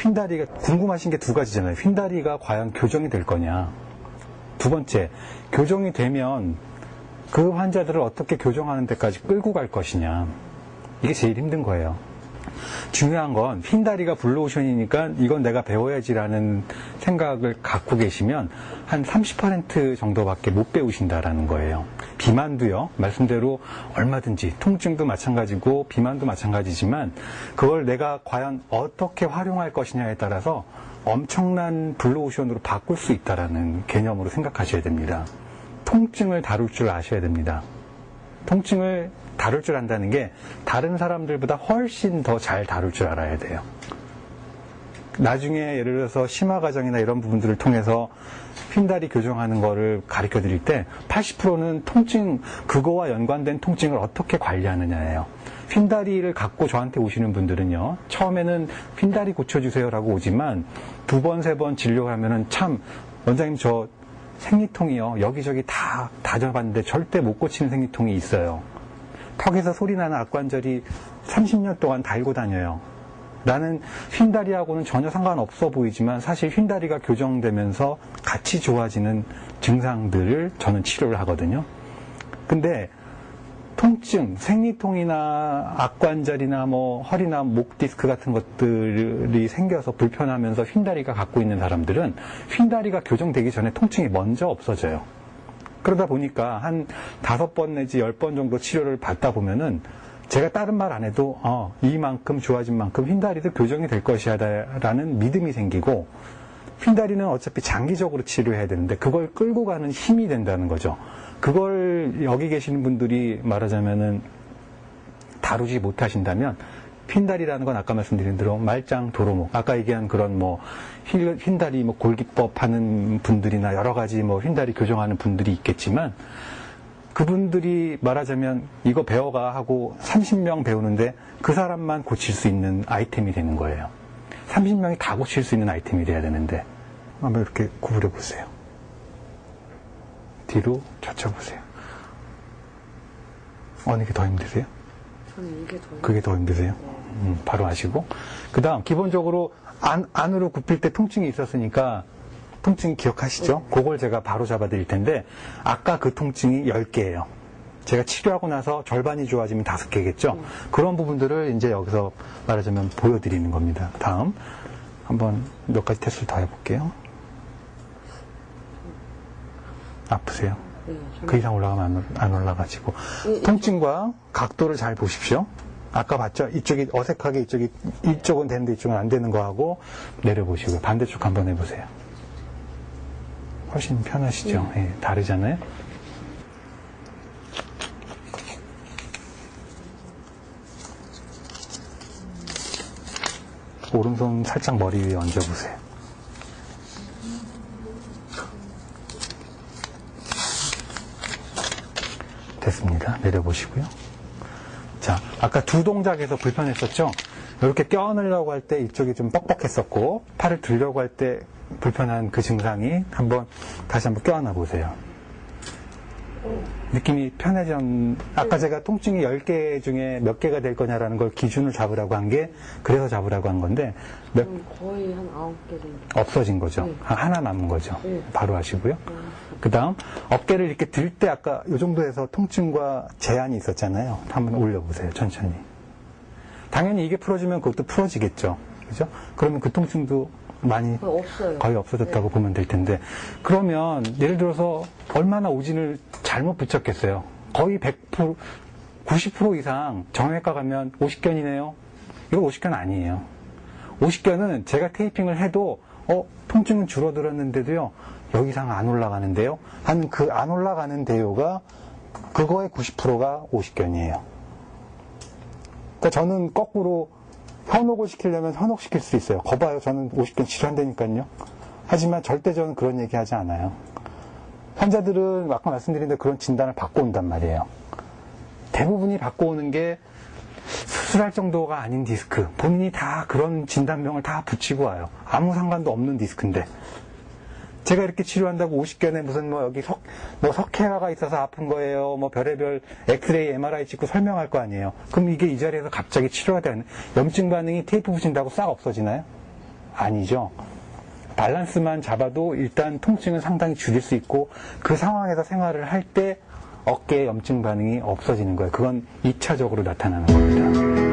휜다리가 궁금하신 게 두 가지잖아요. 휜다리가 과연 교정이 될 거냐. 두 번째, 교정이 되면 그 환자들을 어떻게 교정하는 데까지 끌고 갈 것이냐. 이게 제일 힘든 거예요. 중요한 건 휜다리가 블루오션이니까 이건 내가 배워야지라는 생각을 갖고 계시면 한 30% 정도밖에 못 배우신다라는 거예요. 비만도요, 말씀대로 얼마든지 통증도 마찬가지고 비만도 마찬가지지만 그걸 내가 과연 어떻게 활용할 것이냐에 따라서 엄청난 블루오션으로 바꿀 수 있다라는 개념으로 생각하셔야 됩니다. 통증을 다룰 줄 아셔야 됩니다. 통증을 다룰 줄 안다는 게 다른 사람들보다 훨씬 더 잘 다룰 줄 알아야 돼요. 나중에 예를 들어서 심화 과정이나 이런 부분들을 통해서 휜다리 교정하는 거를 가르쳐 드릴 때 80%는 통증, 그거와 연관된 통증을 어떻게 관리하느냐예요. 휜다리를 갖고 저한테 오시는 분들은요, 처음에는 휜다리 고쳐주세요라고 오지만 두 번, 세 번 진료하면은 참, 원장님 저 생리통이요, 여기저기 다 다져봤는데 절대 못 고치는 생리통이 있어요. 턱에서 소리 나는 악관절이 30년 동안 달고 다녀요. 나는 휜다리하고는 전혀 상관없어 보이지만 사실 휜다리가 교정되면서 같이 좋아지는 증상들을 저는 치료를 하거든요. 근데 통증, 생리통이나 악관절이나 뭐 허리나 목 디스크 같은 것들이 생겨서 불편하면서 휜다리가 갖고 있는 사람들은 휜다리가 교정되기 전에 통증이 먼저 없어져요. 그러다 보니까 한 5번 내지 10번 정도 치료를 받다 보면은 제가 다른 말 안 해도 이만큼 좋아진 만큼 휜다리도 교정이 될 것이야 라는 믿음이 생기고, 휜다리는 어차피 장기적으로 치료해야 되는데 그걸 끌고 가는 힘이 된다는 거죠. 그걸 여기 계시는 분들이 말하자면은 다루지 못하신다면 휜다리라는 건 아까 말씀드린 대로 말짱 도루묵, 아까 얘기한 그런 뭐 휜다리 뭐 골기법 하는 분들이나 여러 가지 뭐 휜다리 교정하는 분들이 있겠지만 그분들이 말하자면 이거 배워가 하고 30명 배우는데 그 사람만 고칠 수 있는 아이템이 되는 거예요. 30명이 다 고칠 수 있는 아이템이 돼야 되는데 한번 이렇게 구부려 보세요. 뒤로 젖혀보세요. 어느 게 더 힘드세요? 저는 이게 더 그게 더 힘드세요? 바로 하시고, 그 다음 기본적으로 안으로 굽힐 때 통증이 있었으니까 통증 기억하시죠? 그걸 제가 바로 잡아 드릴 텐데, 아까 그 통증이 10개예요. 제가 치료하고 나서 절반이 좋아지면 5개겠죠? 그런 부분들을 이제 여기서 말하자면 보여드리는 겁니다. 다음 한번 몇 가지 테스트를 더 해볼게요. 아프세요? 그 이상 올라가면 안 올라가지고. 통증과 각도를 잘 보십시오. 아까 봤죠? 이쪽이 어색하게 이쪽은 되는데 이쪽은 안 되는 거 하고 내려보시고요. 반대쪽 한번 해보세요. 훨씬 편하시죠? 예, 다르잖아요? 오른손 살짝 머리 위에 얹어보세요. 됐습니다. 내려보시고요. 자, 아까 두 동작에서 불편했었죠? 이렇게 껴안으려고 할 때 이쪽이 좀 뻑뻑했었고, 팔을 들려고 할 때 불편한 그 증상이 다시 한번 껴안아 보세요. 느낌이 아까 제가 통증이 10개 중에 몇 개가 될 거냐라는 걸 기준을 잡으라고 한 게, 그래서 잡으라고 한 건데, 거의 한 9개 정도. 없어진 거죠. 네. 하나 남은 거죠. 네. 바로 하시고요. 그 다음, 어깨를 이렇게 들 때 아까 이 정도에서 통증과 제한이 있었잖아요. 한번 올려보세요. 천천히. 당연히 이게 풀어지면 그것도 풀어지겠죠. 그죠? 그러면 그 통증도 많이 거의 없어졌다고 보면 될 텐데, 그러면 예를 들어서 얼마나 오진을 잘못 붙였겠어요. 거의 100%, 90% 이상 정형외과 가면 50견이네요. 이거 50견 아니에요. 50견은 제가 테이핑을 해도 통증은 줄어들었는데도요, 여기 이상 안 올라가는데요 하는 그 안 올라가는 데요가 그거의 90%가 50견이에요. 그러니까 저는 거꾸로 현혹을 시키려면 현혹시킬 수 있어요. 거봐요, 저는 50견 치료한다니까요. 하지만 절대 저는 그런 얘기 하지 않아요. 환자들은 아까 말씀드린 대로 그런 진단을 받고 온단 말이에요. 대부분이 받고 오는 게 수술할 정도가 아닌 디스크, 본인이 다 그런 진단명을 다 붙이고 와요. 아무 상관도 없는 디스크인데, 제가 이렇게 치료한다고 50견에 무슨 여기 석회화가 있어서 아픈 거예요, 별의별 엑스레이, MRI 찍고 설명할 거 아니에요. 그럼 이게 이 자리에서 갑자기 치료가 되는, 염증 반응이 테이프 붙인다고 싹 없어지나요? 아니죠. 밸런스만 잡아도 일단 통증은 상당히 줄일 수 있고 그 상황에서 생활을 할 때 어깨 염증 반응이 없어지는 거예요. 그건 2차적으로 나타나는 겁니다.